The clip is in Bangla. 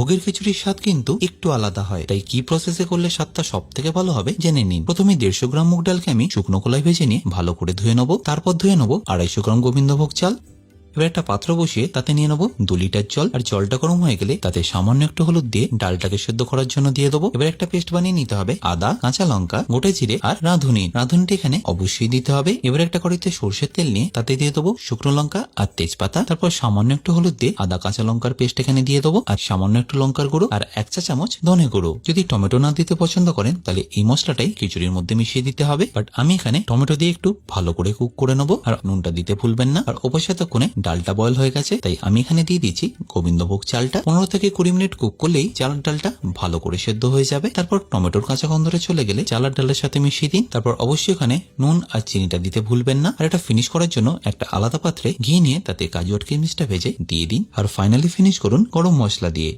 ভোগের খিচুড়ির স্বাদ কিন্তু একটু আলাদা হয়, তাই কি প্রসেসে করলে স্বাদটা সব থেকে ভালো হবে জেনে নিন। প্রথমে 150 গ্রাম মুগ ডালকে আমি শুকনো কলায় ভেজে নিয়ে ভালো করে ধুয়ে নেবো। তারপর ধুয়ে নেবো 250 গ্রাম গোবিন্দভোগ চাল। এবার একটা পাত্র বসিয়ে তাতে নিয়ে নেবো 2 লিটার জল। আর জলটা গরম হয়ে গেলে তাতে সামান্য একটু হলুদ দিয়ে ডালটাকে সেদ্ধ করার জন্য দিয়ে দেবো। এবার একটা পেস্ট বানিয়ে নিতে হবে আদা, কাঁচা লঙ্কা, গোটা জিরে আর রাঁধুনি। রাঁধুনিটা এখানে অবশ্যই দিতে হবে। এবার একটা কড়াইতে সরষের তেল নিয়ে তাতে দিয়ে দেবো শুকনো লঙ্কা আর তেজপাতা। তারপর সামান্য একটু হলুদ দিয়ে আদা কাঁচা লঙ্কার পেস্ট এখানে দিয়ে দেবো আর সামান্য একটু লঙ্কার গুঁড়ো আর 1 চা চামচ ধনে গুঁড়ো। যদি টমেটো না দিতে পছন্দ করেন তাহলে এই মশলাটাই খিচুড়ির মধ্যে মিশিয়ে দিতে হবে, বাট আমি এখানে টমেটো দিয়ে একটু ভালো করে কুক করে নেবো। আর নুনটা দিতে ভুলবেন না। আর অবশ্যই ততক্ষণে ডালটা বয়েল হয়ে গেছে, তাই আমি এখানে দিয়ে দিচ্ছি গোবিন্দভোগ চালটা। 15 থেকে 20 মিনিট কুক করলেই চালের ডালটা ভালো করে সেদ্ধ হয়ে যাবে। তারপর টমেটোর কাঁচা গন্ধটা চলে গেলে চালের ডালের সাথে মিশিয়ে দিন। তারপর অবশ্যই এখানে নুন আর চিনিটা দিতে ভুলবেন না। আর এটা ফিনিশ করার জন্য একটা আলাদা পাত্রে ঘি নিয়ে তাতে কাজু আর কিশমিশটা ভেজে দিয়ে দিন। আর ফাইনালি ফিনিশ করুন গরম মশলা দিয়ে।